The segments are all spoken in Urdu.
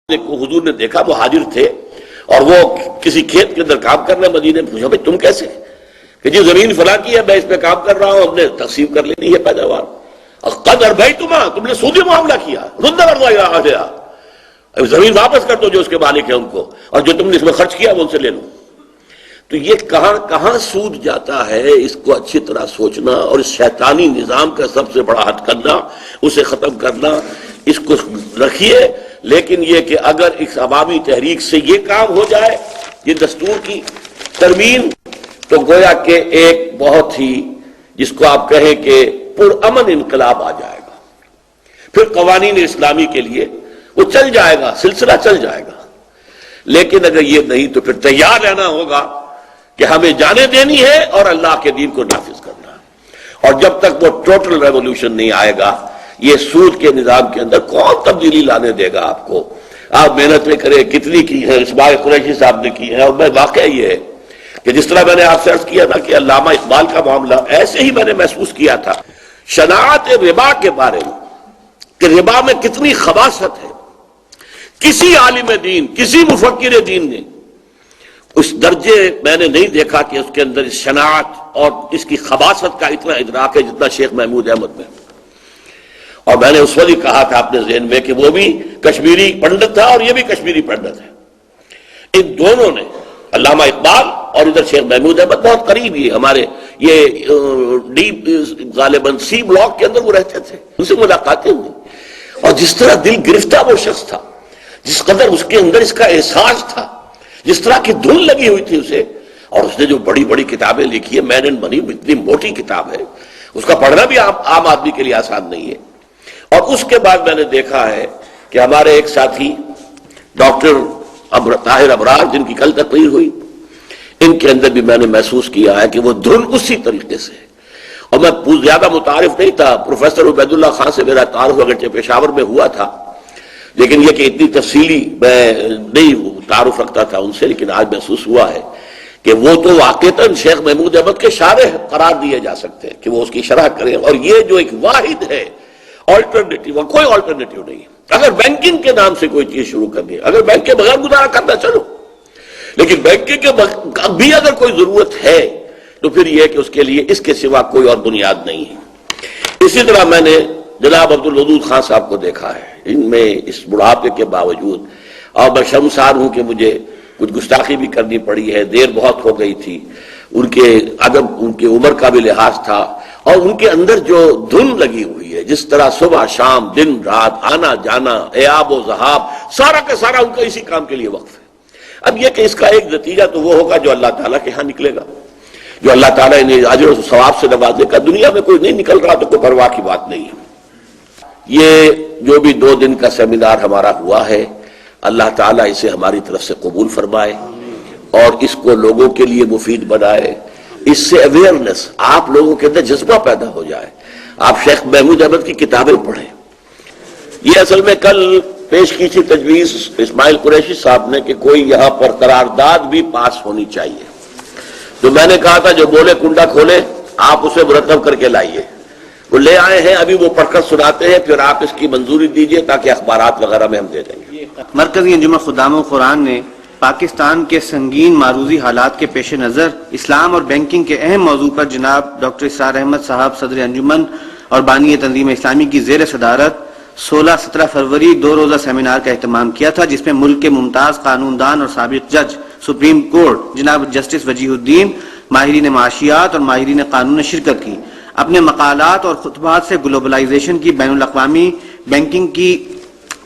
کو حضور نے دیکھا، مہاجر تھے اور وہ کسی کھیت کے اندر کام کرنے مدینے میں، پوچھا بھائی تم کیسے؟ کہ جی زمین فلاں کی ہے، میں اس پہ کام کر رہا ہوں، ہم نے تقسیم کر لینی ہے پیداوار۔ قد اربیتما، تم نے سودی معاملہ کیا، رد ورضا، زمین واپس کر دو جو اس کے مالک ہیں ان کو، اور جو تم نے اس میں خرچ کیا وہ ان سے لے لو۔ تو یہ کہاں سود جاتا ہے، اس کو اچھی طرح سوچنا، اور اس شیطانی نظام کا سب سے بڑا ہٹ کرنا، اسے ختم کرنا، اس کو رکھیے۔ لیکن یہ کہ اگر اس عوامی تحریک سے یہ کام ہو جائے، یہ دستور کی ترمیم، تو گویا کہ ایک بہت ہی، جس کو آپ کہیں کہ پرامن انقلاب آ جائے گا۔ پھر قوانین اسلامی کے لیے وہ چل جائے گا، سلسلہ چل جائے گا۔ لیکن اگر یہ نہیں تو پھر تیار رہنا ہوگا کہ ہمیں جانے دینی ہے اور اللہ کے دین کو نافذ کرنا ہے۔ اور جب تک وہ ٹوٹل ریولوشن نہیں آئے گا، یہ سود کے نظام کے اندر کون تبدیلی لانے دے گا آپ کو؟ آپ محنتیں کریں، کتنی کی ہیں، اسماعیل قریشی صاحب نے کی ہیں، اور میں واقعہ یہ ہے کہ جس طرح میں نے آپ سے عرض کیا تھا کہ علامہ اقبال کا معاملہ ایسے ہی میں نے محسوس کیا تھا شناعت ربا کے بارے میں، کہ ربا میں کتنی خباثت ہے۔ کسی عالم دین، کسی مفکر دین نے اس درجے میں نے نہیں دیکھا کہ اس کے اندر اس شناعت اور اس کی خباثت کا اتنا ادراک ہے جتنا شیخ محمود احمد میں۔ اور میں نے اس وقت ہی کہا تھا اپنے ذہن میں کہ وہ بھی کشمیری پنڈت تھا اور یہ بھی کشمیری پنڈت ہے۔ ان دونوں نے، علامہ اقبال اور ادھر شیخ محمود احمد، بہت قریب ہی ہمارے یہ ڈیپ غالباً سی بلاک کے اندر وہ رہتے تھے، ان سے ملاقاتیں ہوئی، اور جس طرح دل گرفتہ وہ شخص تھا، جس قدر اس کے اندر اس کا احساس تھا، جس طرح کی دھن لگی ہوئی تھی اسے، اور اس نے جو بڑی بڑی کتابیں لکھی ہے، مین اینڈ منی اتنی موٹی کتاب ہے، اس کا پڑھنا بھی عام آدمی کے لیے آسان نہیں ہے۔ اور اس کے بعد میں نے دیکھا ہے کہ ہمارے ایک ساتھی ڈاکٹر طاہر ابرار، جن کی کل تقریر ہوئی، ان کے اندر بھی میں نے محسوس کیا ہے کہ وہ دھن اسی طریقے سے۔ اور میں زیادہ متعارف نہیں تھا، پروفیسر عبید اللہ خان سے میرا تعارف اگرچہ پشاور میں ہوا تھا، لیکن یہ کہ اتنی تفصیلی میں نہیں تعارف رکھتا تھا ان سے، لیکن آج محسوس ہوا ہے کہ وہ تو واقعتاً شیخ محمود احمد کے شارح قرار دیے جا سکتے ہیں کہ وہ اس کی شرح کریں۔ اور یہ جو ایک واحد ہے آلٹرنیٹیو، کوئی آلٹرنیٹیو نہیں ہے۔ اگر بینکنگ کے نام سے کوئی چیز شروع کرنی ہے، اگر بینک کے بغیر گزارا کرنا چلو، لیکن بینکنگ کے بھی اگر کوئی ضرورت ہے تو پھر یہ کہ اس کے لیے اس کے سوا کوئی اور بنیاد نہیں ہے۔ اسی طرح میں نے جناب عبدالودود خان صاحب کو دیکھا ہے، ان میں اس بڑھاپے کے باوجود، اور میں شرمسار ہوں کہ مجھے کچھ گستاخی بھی کرنی پڑی ہے، دیر بہت ہو گئی تھی، ان کے ادب، ان کی عمر کا بھی لحاظ تھا، اور ان کے اندر جو دھن لگی ہوئی ہے، جس طرح صبح شام دن رات آنا جانا ایاب و ذہاب، سارا کا سارا ان کا اسی کام کے لیے وقف ہے۔ اب یہ کہ اس کا ایک نتیجہ تو وہ ہوگا جو اللہ تعالیٰ کے ہاں نکلے گا، جو اللہ تعالیٰ انہیں اجر و ثواب سے نوازے گا۔ دنیا میں کوئی نہیں نکل رہا تو کوئی پرواہ کی بات نہیں ہے۔ یہ جو بھی 2 دن کا سیمینار ہمارا ہوا ہے، اللہ تعالیٰ اسے ہماری طرف سے قبول فرمائے اور اس کو لوگوں کے لیے مفید بنائے۔ اس سے اویئرنس، آپ لوگوں کے اندر جذبہ پیدا ہو جائے۔ آپ شیخ محمود احمد کی کتابیں پڑھیں۔ یہ اصل میں کل پیش کی تھی تجویز اسماعیل قریشی صاحب نے کہ کوئی یہاں پر قرارداد بھی پاس ہونی چاہیے، تو میں نے کہا تھا جو بولے کنڈا کھولے، آپ اسے مرتب کر کے لائیے۔ وہ لے آئے ہیں، ابھی وہ پڑھ کر سناتے ہیں، پھر آپ اس کی منظوری دیجئے تاکہ اخبارات وغیرہ میں ہم دے دیں گے۔ مرکزی انجمن خدام قرآن نے پاکستان کے سنگین معروضی حالات کے پیش نظر اسلام اور بینکنگ کے اہم موضوع پر جناب ڈاکٹر اسرار احمد صاحب صدر انجمن اور بانی تنظیم اسلامی کی زیر صدارت 16-17 فروری 2 روزہ سیمینار کا اہتمام کیا تھا، جس میں ملک کے ممتاز قانون دان اور سابق جج سپریم کورٹ جناب جسٹس وجیہ الدین، ماہرین معاشیات اور ماہرین قانون نے شرکت کی۔ اپنے مقالات اور خطبات سے گلوبلائزیشن کی بین الاقوامی بینکنگ کی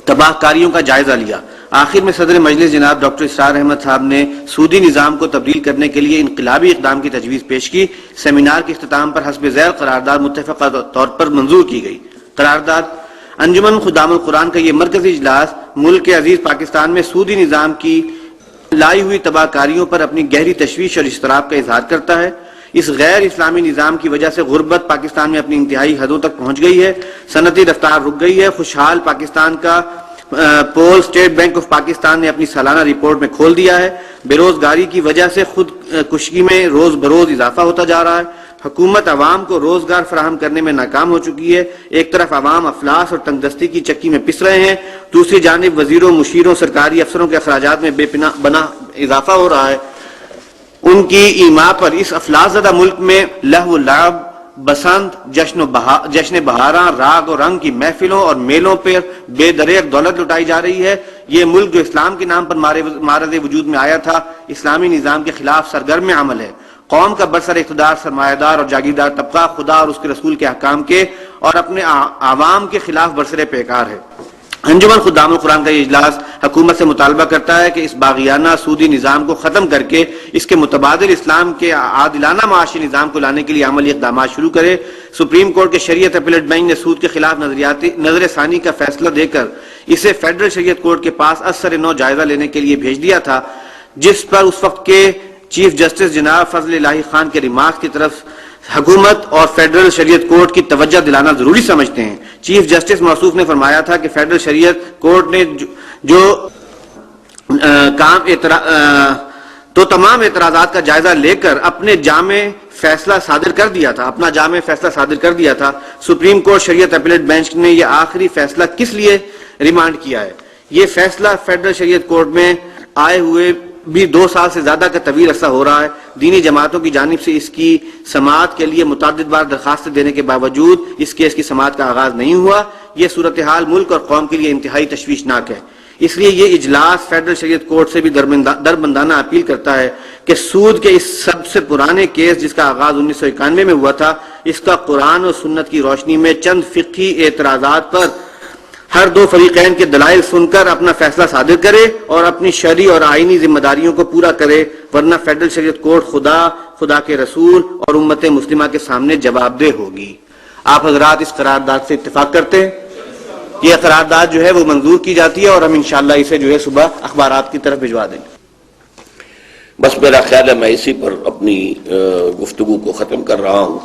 تباہ کاریوں کا جائزہ لیا۔ آخر میں صدر مجلس جناب ڈاکٹر اسرار احمد صاحب نے سودی نظام کو تبدیل کرنے کے لیے انقلابی اقدام کی تجویز پیش کی۔ سیمینار کے اختتام پر حسب ذیل قرارداد متفقہ طور پر منظور کی گئی۔ قرارداد انجمن خدام القرآن کا یہ مرکزی اجلاس ملک کے عزیز پاکستان میں سودی نظام کی لائی ہوئی تباہ کاریوں پر اپنی گہری تشویش اور اضطراب کا اظہار کرتا ہے۔ اس غیر اسلامی نظام کی وجہ سے غربت پاکستان میں اپنی انتہائی حدوں تک پہنچ گئی ہے، صنعتی رفتار رک گئی ہے۔ خوشحال پاکستان کا پول اسٹیٹ بینک آف پاکستان نے اپنی سالانہ رپورٹ میں کھول دیا ہے۔ بے روزگاری کی وجہ سے خود کشی میں روز بروز اضافہ ہوتا جا رہا ہے۔ حکومت عوام کو روزگار فراہم کرنے میں ناکام ہو چکی ہے۔ ایک طرف عوام افلاس اور تنگ دستی کی چکی میں پس رہے ہیں، دوسری جانب وزیروں، مشیروں، سرکاری افسروں کے اخراجات میں بے پناہ اضافہ ہو رہا ہے۔ ان کی ایما پر اس افلاس زدہ ملک میں لہو و لعب، بسنت، جشن بہاراں، راگ و رنگ کی محفلوں اور میلوں پر بے دریغ دولت لٹائی جا رہی ہے۔ یہ ملک جو اسلام کے نام پر معرض وجود میں آیا تھا، اسلامی نظام کے خلاف سرگرم عمل ہے۔ قوم کا برسر اقتدار سرمایہ دار اور جاگیردار طبقہ خدا اور اس کے رسول کے احکام کے اور اپنے عوام کے خلاف برسر پیکار ہے۔ انجمن خدام القرآن کا یہ اجلاس حکومت سے مطالبہ کرتا ہے کہ اس باغیانہ سودی نظام کو ختم کر کے اس کے متبادل اسلام کے عادلانہ معاشی نظام کو لانے کے لیے عملی اقدامات شروع کرے۔ سپریم کورٹ کے شریعت اپیلیٹ بینچ نے سود کے خلاف نظر ثانی کا فیصلہ دے کر اسے فیڈرل شریعت کورٹ کے پاس اثر نو جائزہ لینے کے لیے بھیج دیا تھا، جس پر اس وقت کے چیف جسٹس جناب فضل الہی خان کے ریمارکس کی طرف حکومت اور فیڈرل شریعت کورٹ کی توجہ دلانا ضروری سمجھتے ہیں۔ چیف جسٹس موصوف نے فرمایا تھا کہ فیڈرل شریعت کورٹ نے جو تمام اعتراضات کا جائزہ لے کر اپنا جامع فیصلہ صادر کر دیا تھا۔ سپریم کورٹ شریعت اپیلیٹ بینچ نے یہ آخری فیصلہ کس لیے ریمانڈ کیا ہے؟ یہ فیصلہ فیڈرل شریعت کورٹ میں آئے ہوئے بھی 2 سال سے زیادہ کا طویل عرصہ ہو رہا ہے۔ دینی جماعتوں کی جانب سے اس کی سماعت کے لیے متعدد بار درخواستیں دینے کے باوجود اس کیس کی سماعت کا آغاز نہیں ہوا۔ یہ صورتحال ملک اور قوم کے لیے انتہائی تشویشناک ہے۔ اس لیے یہ اجلاس فیڈرل شریعت کورٹ سے بھی دربندانہ اپیل کرتا ہے کہ سود کے اس سب سے پرانے کیس جس کا آغاز 1991 میں ہوا تھا، اس کا قرآن اور سنت کی روشنی میں چند فقہی اعتراضات پر ہر 2 فریقین کے دلائل سن کر اپنا فیصلہ صادر کرے اور اپنی شرعی اور آئینی ذمہ داریوں کو پورا کرے، ورنہ فیڈرل شریعت کورٹ خدا کے رسول اور امت مسلمہ کے سامنے جواب دہ ہوگی۔ آپ حضرات اس قرارداد سے اتفاق کرتے ہیں؟ یہ قرارداد جو ہے وہ منظور کی جاتی ہے اور ہم انشاءاللہ اسے جو ہے صبح اخبارات کی طرف بھجوا دیں گے۔ بس میرا خیال ہے میں اسی پر اپنی گفتگو کو ختم کر رہا ہوں۔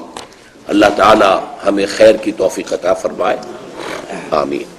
اللہ تعالی ہمیں خیر کی توفیق عطا فرمائے، آمین۔